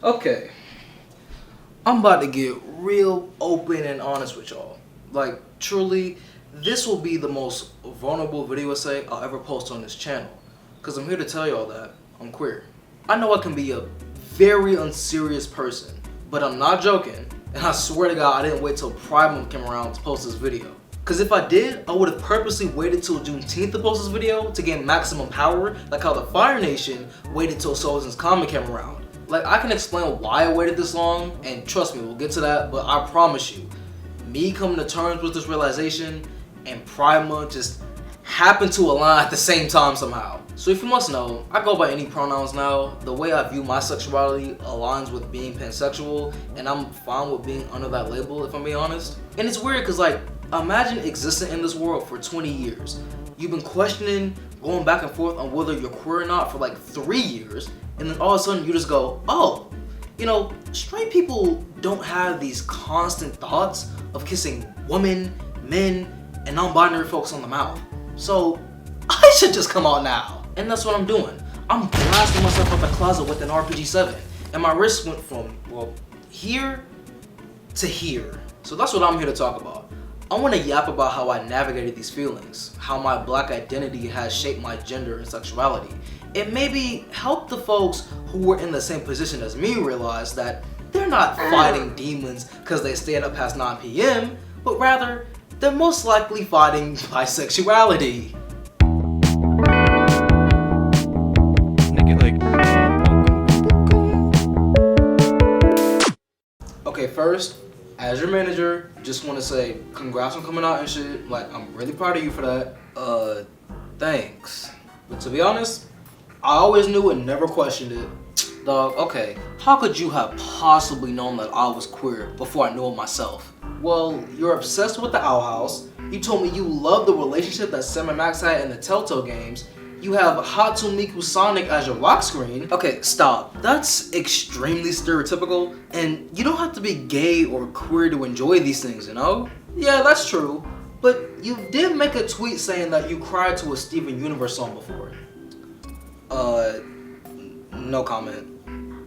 Okay, I'm about to get real open and honest with y'all. Like, truly, this will be the most vulnerable video essay I'll ever post on this channel. Because I'm here to tell y'all that I'm queer. I know I can be a very unserious person, but I'm not joking. And I swear to God, I didn't wait till Pride Month came around to post this video. Because if I did, I would have purposely waited till Juneteenth to post this video to gain maximum power, like how the Fire Nation waited till Souls Common came around. Like, I can explain why I waited this long, and trust me, we'll get to that, but I promise you, me coming to terms with this realization and Pride Month just happened to align at the same time somehow. So if you must know, I go by any pronouns now. The way I view my sexuality aligns with being pansexual, and I'm fine with being under that label, if I'm being honest. And it's weird because, like, imagine existing in this world for 20 years. You've been questioning, going back and forth on whether you're queer or not for like 3 years, and then all of a sudden you just go, oh, you know, straight people don't have these constant thoughts of kissing women, men, and non-binary folks on the mouth. So I should just come out now. And that's what I'm doing. I'm blasting myself out the closet with an RPG-7. And my wrist went from, well, here to here. So that's what I'm here to talk about. I want to yap about how I navigated these feelings, how my black identity has shaped my gender and sexuality. It maybe helped the folks who were in the same position as me realize that they're not fighting demons because they stayed up past 9 p.m., but rather, they're most likely fighting bisexuality. Okay, first, as your manager, just want to say congrats on coming out and shit. Like, I'm really proud of you for that. Thanks. But to be honest, I always knew and never questioned it. Dog, okay, how could you have possibly known that I was queer before I knew it myself? Well, you're obsessed with the Owl House. You told me you love the relationship that Sam and Max had in the Telltale games. You have Hatsune Miku Sonic as your lock screen. Okay, stop. That's extremely stereotypical, and you don't have to be gay or queer to enjoy these things, you know? Yeah, that's true, but you did make a tweet saying that you cried to a Steven Universe song before. No comment.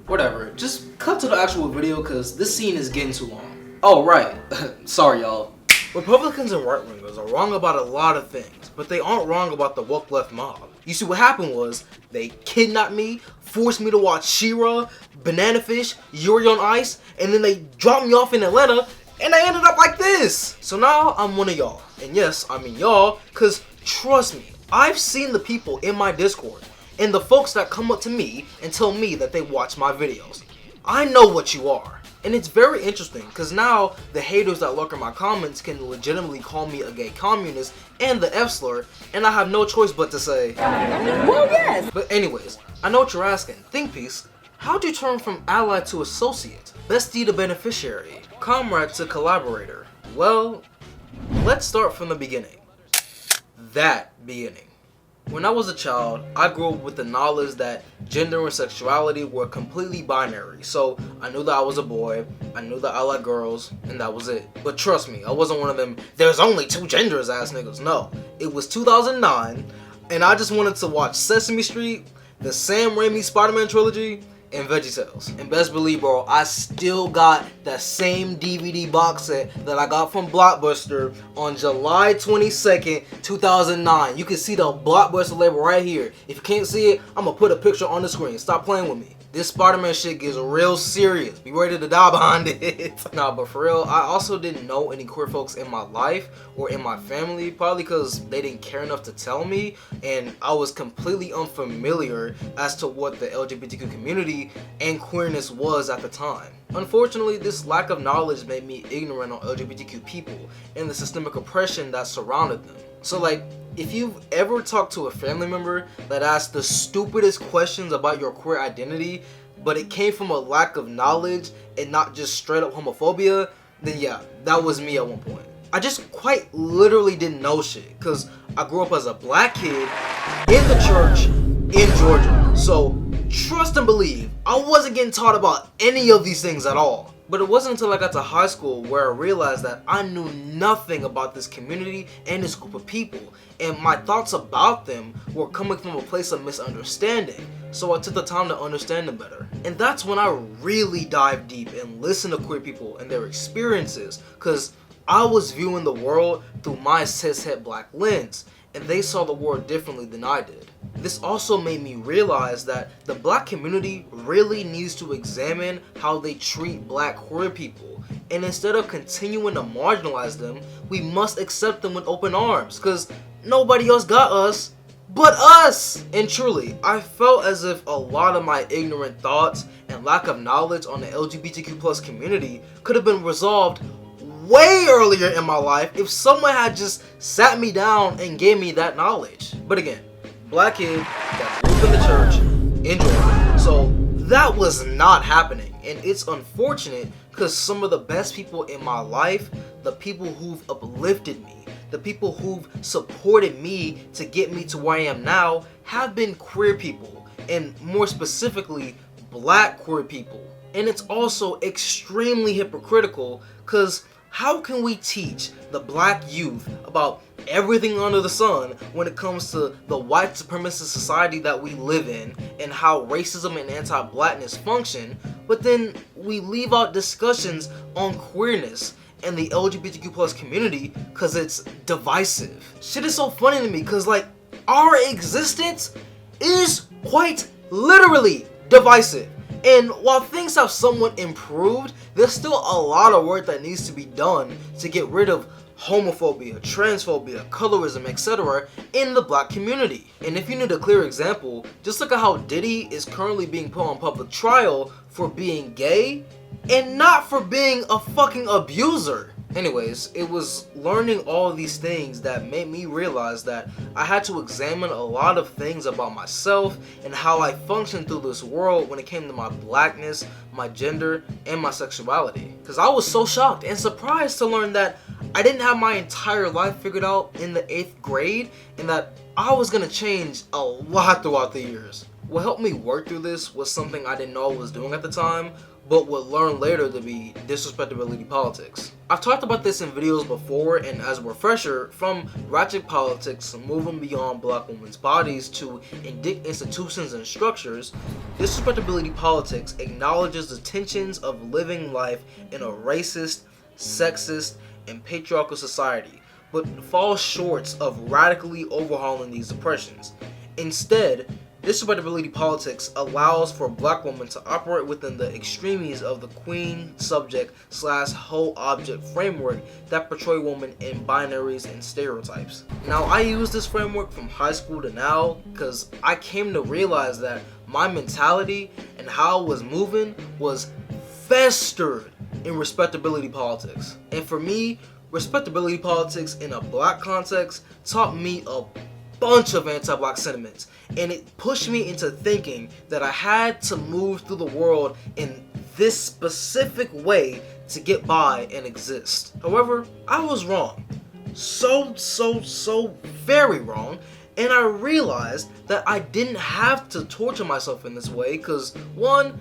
Whatever, just cut to the actual video because this scene is getting too long. Oh, right. Sorry, y'all. Republicans and right-wingers are wrong about a lot of things, but they aren't wrong about the woke left mob. You see, what happened was, they kidnapped me, forced me to watch She-Ra, Banana Fish, Yuri on Ice, and then they dropped me off in Atlanta, and I ended up like this! So now, I'm one of y'all. And yes, I mean y'all, cause trust me, I've seen the people in my Discord, and the folks that come up to me and tell me that they watch my videos. I know what you are. And it's very interesting, because now the haters that lurk in my comments can legitimately call me a gay communist and the F-slur, and I have no choice but to say, well, yes. But anyways, I know what you're asking. Think piece, how'd you turn from ally to associate, bestie to beneficiary, comrade to collaborator? Well, let's start from the beginning. That beginning. When I was a child, I grew up with the knowledge that gender and sexuality were completely binary. So I knew that I was a boy, I knew that I liked girls, and that was it. But trust me, I wasn't one of them, there's only 2 genders ass niggas. No, it was 2009, and I just wanted to watch Sesame Street, the Sam Raimi Spider-Man trilogy, and VeggieTales. And best believe, bro, I still got that same DVD box set that I got from Blockbuster on July 22nd, 2009. You can see the Blockbuster label right here. If you can't see it, I'm gonna put a picture on the screen. Stop playing with me. This Spider-Man shit gets real serious. Be ready to die behind it. Nah, but for real, I also didn't know any queer folks in my life or in my family, probably because they didn't care enough to tell me, and I was completely unfamiliar as to what the LGBTQ community and queerness was at the time. Unfortunately, this lack of knowledge made me ignorant on LGBTQ people and the systemic oppression that surrounded them. So like, if you've ever talked to a family member that asked the stupidest questions about your queer identity, but it came from a lack of knowledge and not just straight up homophobia, then yeah, that was me at one point. I just quite literally didn't know shit, cause I grew up as a black kid in the church in Georgia. So trust and believe, I wasn't getting taught about any of these things at all. But it wasn't until I got to high school where I realized that I knew nothing about this community and this group of people, and my thoughts about them were coming from a place of misunderstanding, so I took the time to understand them better. And that's when I really dived deep and listened to queer people and their experiences, because I was viewing the world through my cishet black lens, and they saw the world differently than I did. This also made me realize that the black community really needs to examine how they treat black queer people, and instead of continuing to marginalize them, we must accept them with open arms, because nobody else got us but us. And truly, I felt as if a lot of my ignorant thoughts and lack of knowledge on the LGBTQ+ community could have been resolved way earlier in my life if someone had just sat me down and gave me that knowledge. But again, black kid that grew up in the church, enjoyed. So that was not happening, and it's unfortunate because some of the best people in my life, the people who've uplifted me, the people who've supported me to get me to where I am now, have been queer people, and more specifically, black queer people. And it's also extremely hypocritical because how can we teach the black youth about everything under the sun when it comes to the white supremacist society that we live in and how racism and anti-blackness function, but then we leave out discussions on queerness and the LGBTQ+ community because it's divisive? Shit is so funny to me because, like, our existence is quite literally divisive. And while things have somewhat improved, there's still a lot of work that needs to be done to get rid of homophobia, transphobia, colorism, etc. in the black community. And if you need a clear example, just look at how Diddy is currently being put on public trial for being gay and not for being a fucking abuser. Anyways, it was learning all of these things that made me realize that I had to examine a lot of things about myself and how I functioned through this world when it came to my blackness, my gender, and my sexuality. Because I was so shocked and surprised to learn that I didn't have my entire life figured out in the 8th grade and that I was going to change a lot throughout the years. What helped me work through this was something I didn't know I was doing at the time, but would learn later to be disrespectability politics. I've talked about this in videos before, and as a refresher, from ratchet politics moving beyond black women's bodies to indict institutions and structures, disrespectability politics acknowledges the tensions of living life in a racist, sexist, and patriarchal society, but falls short of radically overhauling these oppressions. Instead, disrespectability politics allows for black women to operate within the extremes of the queen, subject, / whole object framework that portray women in binaries and stereotypes. Now, I use this framework from high school to now because I came to realize that my mentality and how I was moving was festered in respectability politics. And for me, respectability politics in a black context taught me a bunch of anti-black sentiments, and it pushed me into thinking that I had to move through the world in this specific way to get by and exist. However, I was wrong. So very wrong, and I realized that I didn't have to torture myself in this way because, one,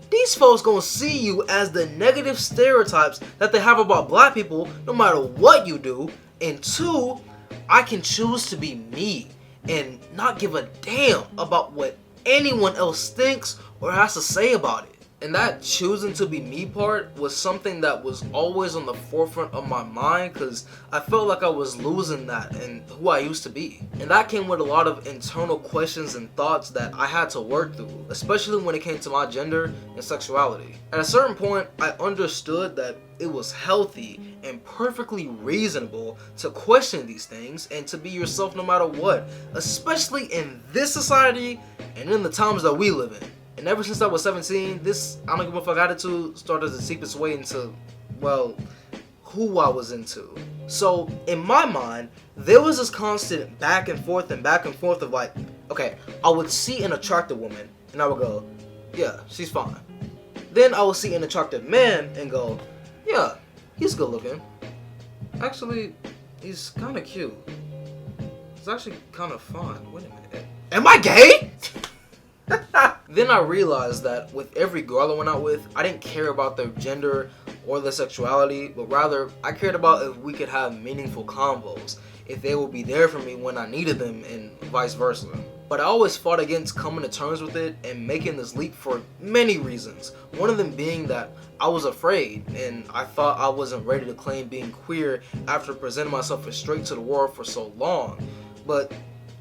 these folks gonna see you as the negative stereotypes that they have about black people no matter what you do, and two, I can choose to be me and not give a damn about what anyone else thinks or has to say about it. And that choosing to be me part was something that was always on the forefront of my mind because I felt like I was losing that and who I used to be. And that came with a lot of internal questions and thoughts that I had to work through, especially when it came to my gender and sexuality. At a certain point, I understood that it was healthy and perfectly reasonable to question these things and to be yourself no matter what, especially in this society and in the times that we live in. And ever since I was 17, this I don't give a fuck attitude started to seep its way into, well, who I was into. So in my mind, there was this constant back and forth of like, okay, I would see an attractive woman and I would go, yeah, she's fine. Then I would see an attractive man and go, yeah, he's good looking. Actually, he's kind of cute. He's actually kind of fun. Wait a minute. Am I gay? Then I realized that with every girl I went out with, I didn't care about their gender, or their sexuality, but rather I cared about if we could have meaningful convos, if they would be there for me when I needed them, and vice versa. But I always fought against coming to terms with it and making this leap for many reasons. One of them being that I was afraid, and I thought I wasn't ready to claim being queer after presenting myself as straight to the world for so long. But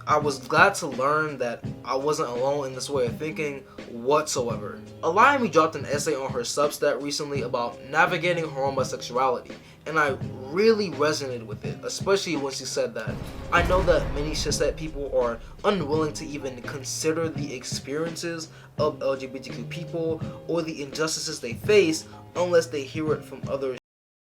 I was glad to learn that I wasn't alone in this way of thinking whatsoever. Alaya dropped an essay on her Substack recently about navigating her own bisexuality, and I really resonated with it, especially when she said that I know that many cishet people are unwilling to even consider the experiences of LGBTQ people or the injustices they face unless they hear it from other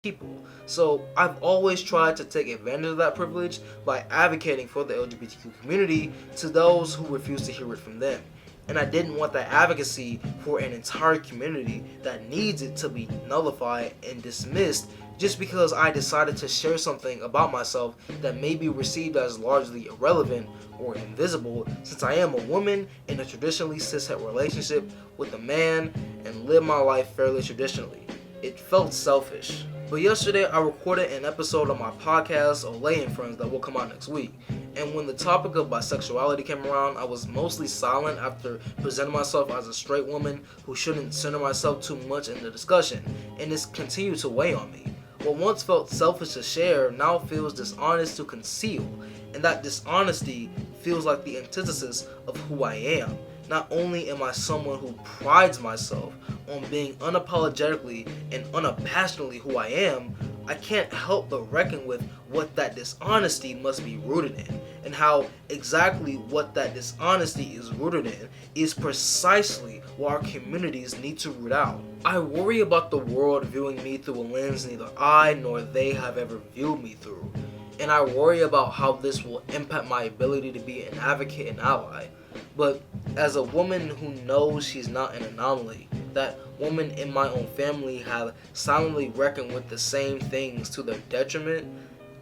people. So I've always tried to take advantage of that privilege by advocating for the LGBTQ community to those who refuse to hear it from them. And I didn't want that advocacy for an entire community that needs it to be nullified and dismissed just because I decided to share something about myself that may be received as largely irrelevant or invisible, since I am a woman in a traditionally cishet relationship with a man and live my life fairly traditionally. It felt selfish. But yesterday I recorded an episode of my podcast, Olay and Friends, that will come out next week. And when the topic of bisexuality came around, I was mostly silent after presenting myself as a straight woman who shouldn't center myself too much in the discussion, and this continued to weigh on me. What once felt selfish to share now feels dishonest to conceal, and that dishonesty feels like the antithesis of who I am. Not only am I someone who prides myself on being unapologetically and unabashedly who I am, I can't help but reckon with what that dishonesty must be rooted in, and how exactly what that dishonesty is rooted in is precisely what our communities need to root out. I worry about the world viewing me through a lens neither I nor they have ever viewed me through, and I worry about how this will impact my ability to be an advocate and ally. But as a woman who knows she's not an anomaly, that women in my own family have silently reckoned with the same things to their detriment,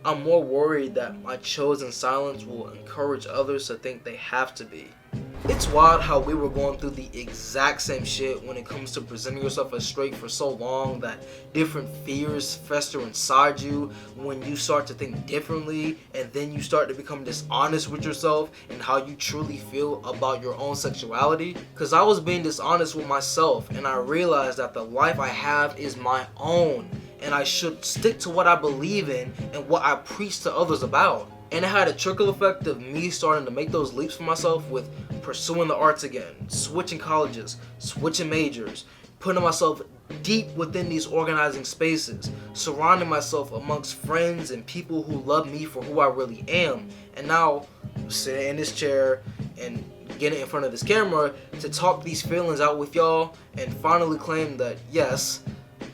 I'm more worried that my chosen silence will encourage others to think they have to be. It's wild how we were going through the exact same shit when it comes to presenting yourself as straight for so long that different fears fester inside you when you start to think differently, and then you start to become dishonest with yourself and how you truly feel about your own sexuality. Cause I was being dishonest with myself, and I realized that the life I have is my own, and I should stick to what I believe in and what I preach to others about. And it had a trickle effect of me starting to make those leaps for myself with pursuing the arts again, switching colleges, switching majors, putting myself deep within these organizing spaces, surrounding myself amongst friends and people who love me for who I really am. And now, sitting in this chair and getting in front of this camera to talk these feelings out with y'all and finally claim that, yes,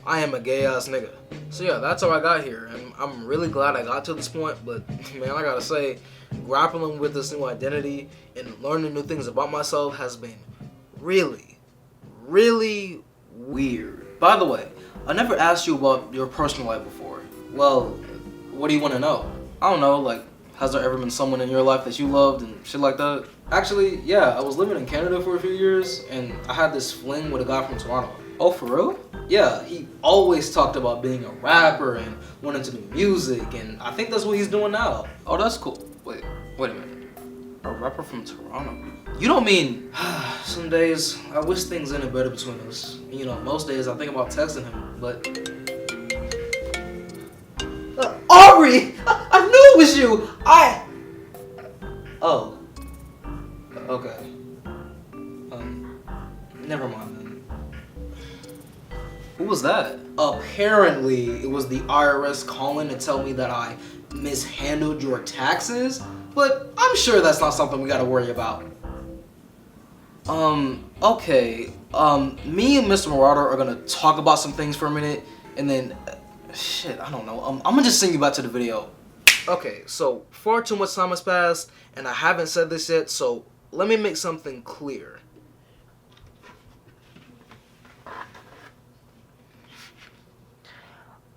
I am a gay ass nigga. So yeah, that's how I got here, and I'm really glad I got to this point. But man, I gotta say, grappling with this new identity and learning new things about myself has been really, really weird. By the way, I never asked you about your personal life before. Well, what do you want to know? I don't know, like, has there ever been someone in your life that you loved and shit like that? Actually, yeah, I was living in Canada for a few years, and I had this fling with a guy from Toronto. Oh, for real? Yeah, he always talked about being a rapper and wanting to do music, and I think that's what he's doing now. Oh, that's cool. Wait a minute. A rapper from Toronto? You don't mean... Some days, I wish things ended better between us. You know, most days I think about texting him, but... Ari! I knew it was you! Oh. Okay. Never mind then. Who was that? Apparently, it was the IRS calling to tell me that I mishandled your taxes, but I'm sure that's not something we gotta worry about. Okay. Me and Mr. Marauder are gonna talk about some things for a minute, and then, shit, I don't know. I'm gonna just send you back to the video. Okay, so far too much time has passed, and I haven't said this yet, so let me make something clear.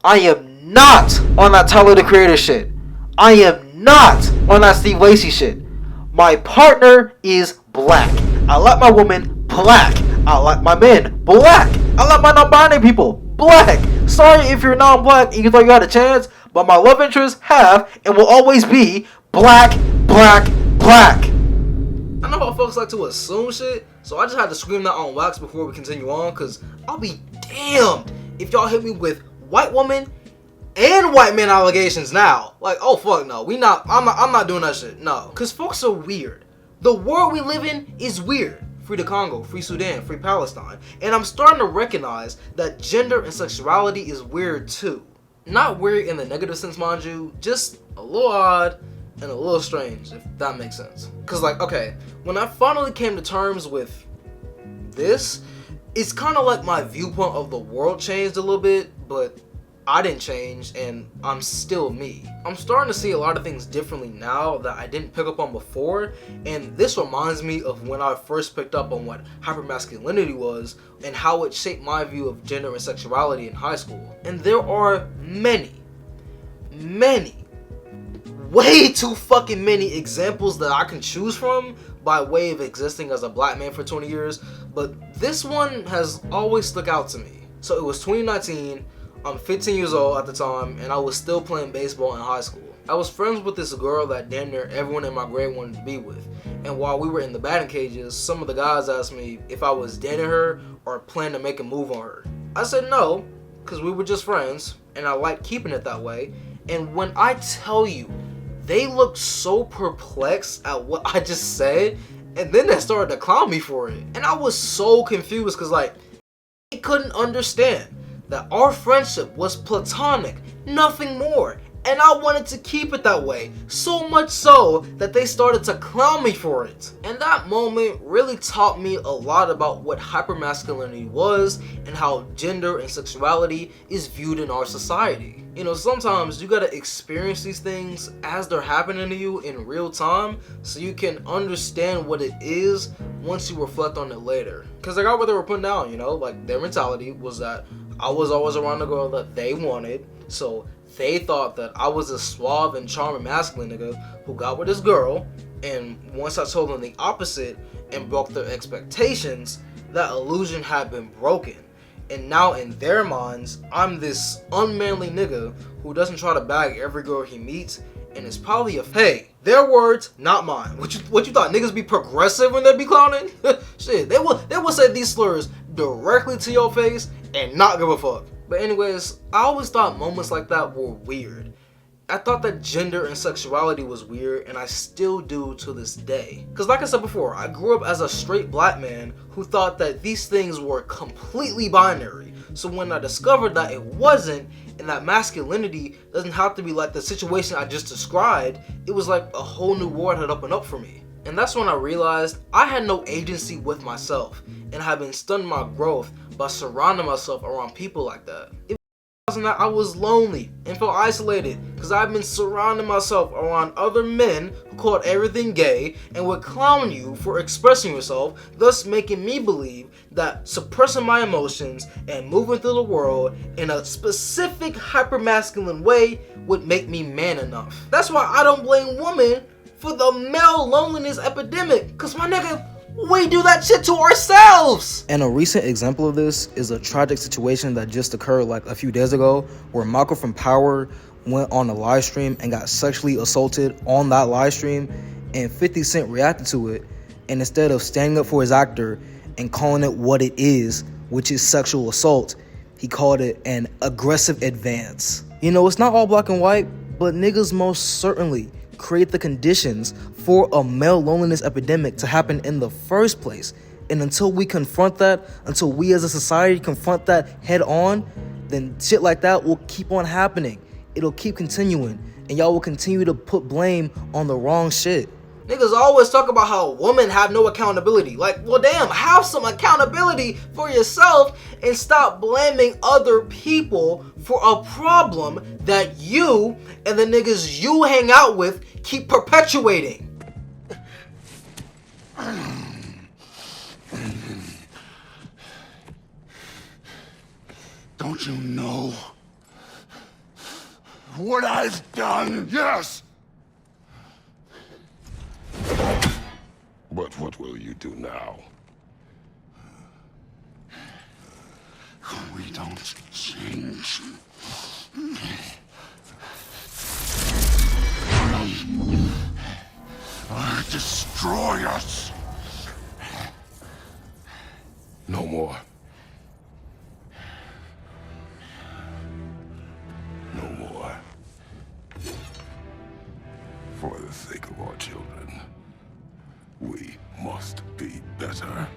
I am not on that Tyler the Creator shit. I am not on that Steve Lacy shit. My partner is black. I like my woman black. I like my men black. I like my non-binary people black. Sorry if you're non-black and you thought you had a chance, but my love interests have and will always be black, black, black. I know how folks like to assume shit, so I just had to scream that on wax before we continue on, cause I'll be damned if y'all hit me with white woman and white man allegations now. Like, oh fuck no, I'm not doing that shit, no. Cause folks are weird. The world we live in is weird. Free the Congo, free Sudan, free Palestine. And I'm starting to recognize that gender and sexuality is weird too. Not weird in the negative sense, mind you, just a little odd and a little strange, if that makes sense. Cause like, okay, when I finally came to terms with this, it's kind of like my viewpoint of the world changed a little bit, but I didn't change and I'm still me. I'm starting to see a lot of things differently now that I didn't pick up on before, and this reminds me of when I first picked up on what hypermasculinity was and how it shaped my view of gender and sexuality in high school. And there are many, way too fucking many examples that I can choose from by way of existing as a black man for 20 years, but this one has always stuck out to me. So it was 2019, I'm 15 years old at the time, and I was still playing baseball in high school. I was friends with this girl that damn near everyone in my grade wanted to be with, and while we were in the batting cages, some of the guys asked me if I was dating her or planned to make a move on her. I said no, because we were just friends, and I liked keeping it that way, and when I tell you, they looked so perplexed at what I just said, and then they started to clown me for it. And I was so confused because like, they couldn't understand that our friendship was platonic, nothing more. And I wanted to keep it that way, so much so that they started to clown me for it. And that moment really taught me a lot about what hypermasculinity was and how gender and sexuality is viewed in our society. You know, sometimes you gotta experience these things as they're happening to you in real time so you can understand what it is once you reflect on it later. Cause I got what they were putting down, you know, like their mentality was that I was always around the girl that they wanted, so they thought that I was a suave and charming masculine nigga who got with this girl, and once I told them the opposite and broke their expectations, that illusion had been broken. And now in their minds, I'm this unmanly nigga who doesn't try to bag every girl he meets, and is probably hey, their words, not mine. What you thought niggas be progressive when they be clowning? Shit, they will say these slurs directly to your face and not give a fuck. But anyways, I always thought moments like that were weird. I thought that gender and sexuality was weird, and I still do to this day. Cause like I said before, I grew up as a straight black man who thought that these things were completely binary. So when I discovered that it wasn't, and that masculinity doesn't have to be like the situation I just described, it was like a whole new world had opened up for me. And that's when I realized I had no agency with myself, and had been stunning my growth by surrounding myself around people like that. It wasn't that I was lonely and felt isolated, because I've been surrounding myself around other men who called everything gay and would clown you for expressing yourself, thus making me believe that suppressing my emotions and moving through the world in a specific hypermasculine way would make me man enough. That's why I don't blame women for the male loneliness epidemic, cause my nigga, we do that shit to ourselves! And a recent example of this is a tragic situation that just occurred like a few days ago, where Michael from Power went on a live stream and got sexually assaulted on that live stream, and 50 Cent reacted to it, and instead of standing up for his actor and calling it what it is, which is sexual assault, he called it an aggressive advance. You know, it's not all black and white, but niggas most certainly create the conditions for a male loneliness epidemic to happen in the first place. And until we confront that, until we as a society confront that head on, then shit like that will keep on happening. It'll keep continuing, and y'all will continue to put blame on the wrong shit. Niggas always talk about how women have no accountability. Like, well damn, have some accountability for yourself and stop blaming other people for a problem that you and the niggas you hang out with keep perpetuating. Don't you know what I've done? Yes! But what will you do now? We don't change. Destroy us. No more. No more. For the sake of our children, we must be better.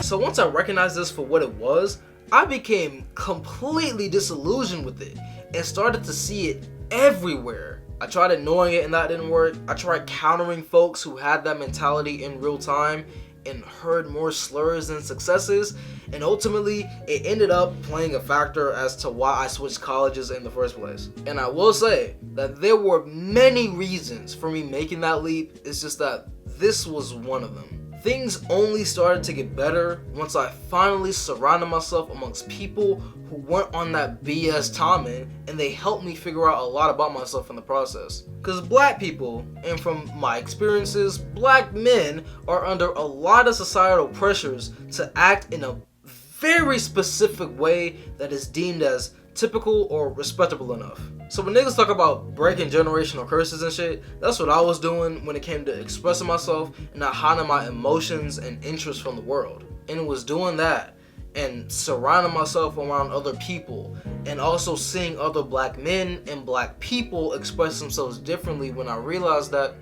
So once I recognized this for what it was, I became completely disillusioned with it and started to see it everywhere. I tried ignoring it and that didn't work. I tried countering folks who had that mentality in real time and heard more slurs than successes, and ultimately it ended up playing a factor as to why I switched colleges in the first place. And I will say that there were many reasons for me making that leap. It's just that this was one of them. Things only started to get better once I finally surrounded myself amongst people who weren't on that BS timing, and they helped me figure out a lot about myself in the process. Because black people, and from my experiences, black men are under a lot of societal pressures to act in a very specific way that is deemed as typical or respectable enough. So when niggas talk about breaking generational curses and shit, that's what I was doing when it came to expressing myself and not hiding my emotions and interests from the world. And it was doing that and surrounding myself around other people, and also seeing other black men and black people express themselves differently when I realized that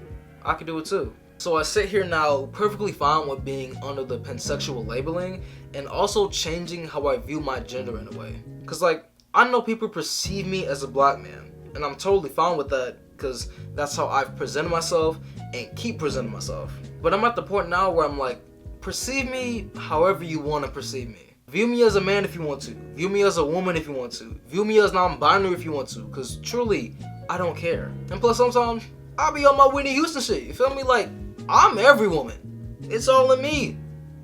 I could do it too. So I sit here now perfectly fine with being under the pansexual labeling, and also changing how I view my gender in a way. Cause like, I know people perceive me as a black man, and I'm totally fine with that because that's how I've presented myself and keep presenting myself. But I'm at the point now where I'm like, perceive me however you want to perceive me. View me as a man if you want to. View me as a woman if you want to. View me as non-binary if you want to, because truly, I don't care. And plus sometimes, I'll be on my Whitney Houston shit, you feel me? Like, I'm every woman. It's all in me.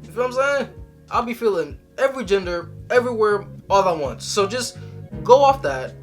You feel what I'm saying? I'll be feeling every gender, everywhere, all at once. So just go off that,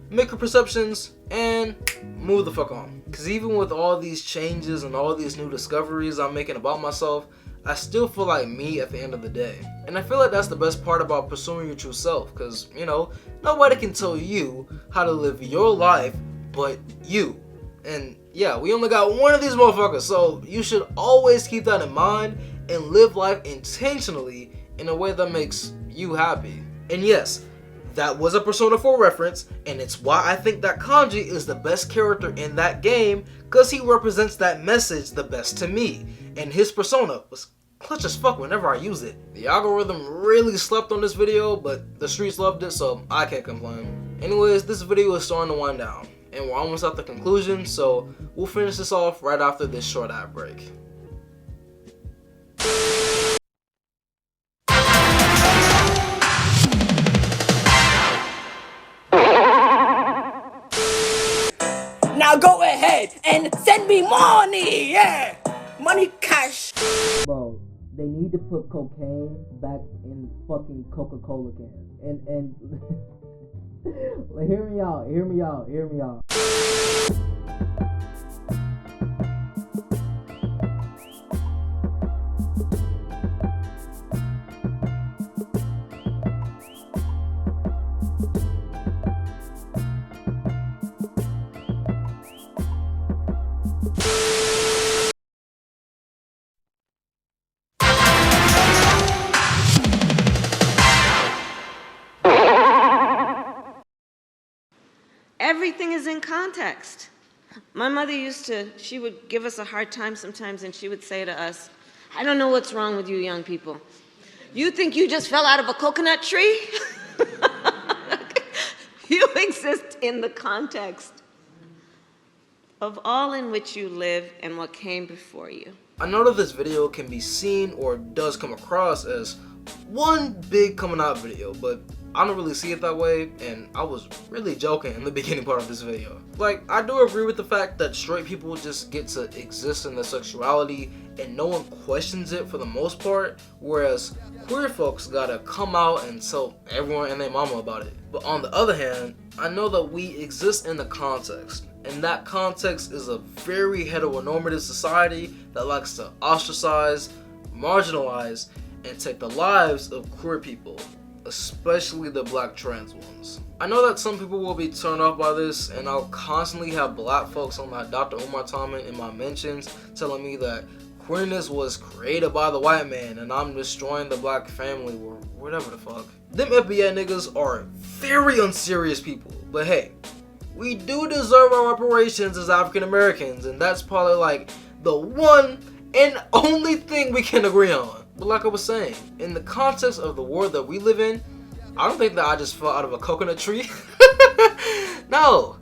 make your perceptions, and move the fuck on. Because even with all these changes and all these new discoveries I'm making about myself, I still feel like me at the end of the day. And I feel like that's the best part about pursuing your true self, because, you know, nobody can tell you how to live your life but you. And yeah, we only got one of these motherfuckers, so you should always keep that in mind and live life intentionally in a way that makes you happy. And yes, that was a Persona 4 reference, and it's why I think that Kanji is the best character in that game, because he represents that message the best to me. And his persona was clutch as fuck whenever I use it. The algorithm really slept on this video, but the streets loved it, so I can't complain. Anyways, this video is starting to wind down, and we're almost at the conclusion, so we'll finish this off right after this short ad break. Now go ahead and send me money, yeah! Money, cash. Bro, they need to put cocaine back in fucking Coca-Cola cans. And hear me out. Everything is in context. My mother she would give us a hard time sometimes, and she would say to us, I don't know what's wrong with you young people. You think you just fell out of a coconut tree? You exist in the context of all in which you live and what came before you. I know that this video can be seen or does come across as one big coming out video, but I don't really see it that way, and I was really joking in the beginning part of this video. Like, I do agree with the fact that straight people just get to exist in their sexuality and no one questions it for the most part, whereas queer folks gotta come out and tell everyone and their mama about it. But on the other hand, I know that we exist in a context, and that context is a very heteronormative society that likes to ostracize, marginalize, and take the lives of queer people, especially the black trans ones. I know that some people will be turned off by this, and I'll constantly have black folks on my Dr. Umar Thurman in my mentions telling me that queerness was created by the white man and I'm destroying the black family or whatever the fuck. Them FBI niggas are very unserious people, but hey, we do deserve our reparations as African Americans, and that's probably like the one and only thing we can agree on. But like I was saying, in the context of the world that we live in, I don't think that I just fell out of a coconut tree. No,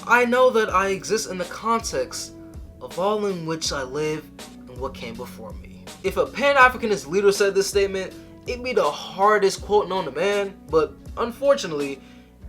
I know that I exist in the context of all in which I live and what came before me. If a Pan-Africanist leader said this statement, it'd be the hardest quote known to man, but unfortunately,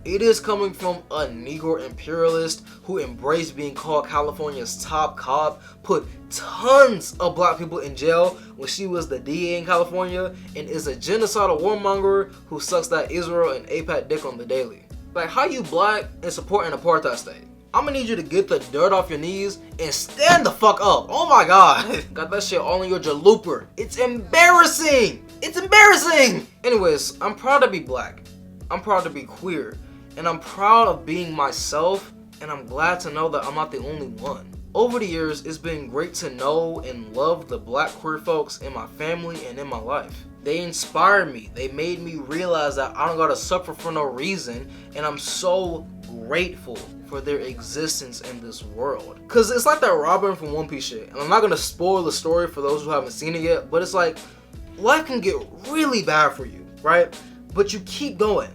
it is coming from a Negro imperialist who embraced being called California's top cop, put tons of black people in jail when she was the DA in California, and is a genocidal warmonger who sucks that Israel and AIPAC dick on the daily. Like, how you black and support an apartheid state? I'm gonna need you to get the dirt off your knees and stand the fuck up. Oh my god. Got that shit all in your jalooper. It's embarrassing. It's embarrassing. Anyways, I'm proud to be black. I'm proud to be queer. And I'm proud of being myself, and I'm glad to know that I'm not the only one. Over the years, it's been great to know and love the black queer folks in my family and in my life. They inspired me. They made me realize that I don't gotta suffer for no reason, and I'm so grateful for their existence in this world. Cause it's like that Robin from One Piece shit, and I'm not gonna spoil the story for those who haven't seen it yet, but it's like, life can get really bad for you, right? But you keep going.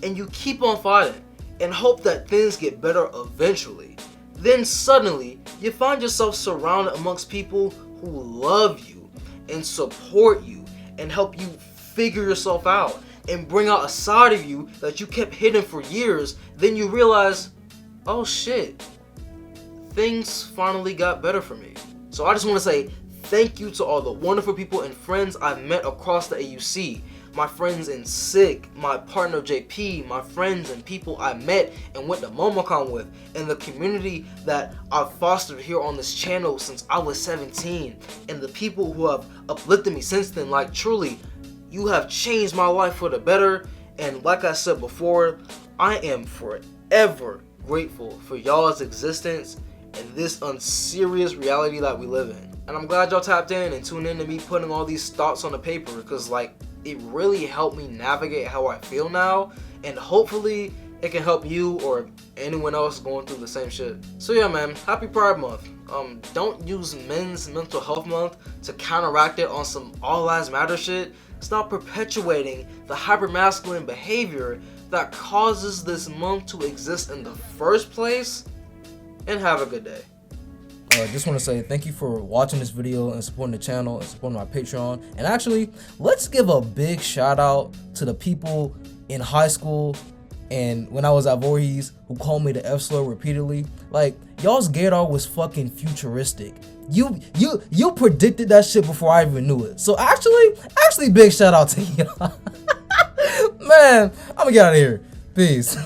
And you keep on fighting and hope that things get better eventually. Then suddenly, you find yourself surrounded amongst people who love you and support you and help you figure yourself out and bring out a side of you that you kept hidden for years. Then you realize, oh shit, things finally got better for me. So I just want to say thank you to all the wonderful people and friends I've met across the AUC. My friends in SICK, my partner JP, my friends and people I met and went to MomoCon with, and the community that I've fostered here on this channel since I was 17, and the people who have uplifted me since then. Like, truly, you have changed my life for the better, and like I said before, I am forever grateful for y'all's existence and this unserious reality that we live in. And I'm glad y'all tapped in and tuned in to me putting all these thoughts on the paper, because like, it really helped me navigate how I feel now, and hopefully it can help you or anyone else going through the same shit. So yeah, man, happy Pride Month. Don't use Men's Mental Health Month to counteract it on some all lives matter shit. Stop perpetuating the hypermasculine behavior that causes this month to exist in the first place, and have a good day. I just want to say thank you for watching this video and supporting the channel and supporting my Patreon. And actually, let's give a big shout out to the people in high school and when I was at Voorhees who called me the F slur repeatedly. Like, y'all's gaydar was fucking futuristic. You predicted that shit before I even knew it. So actually big shout out to y'all. Man, I'm gonna get out of here. Peace.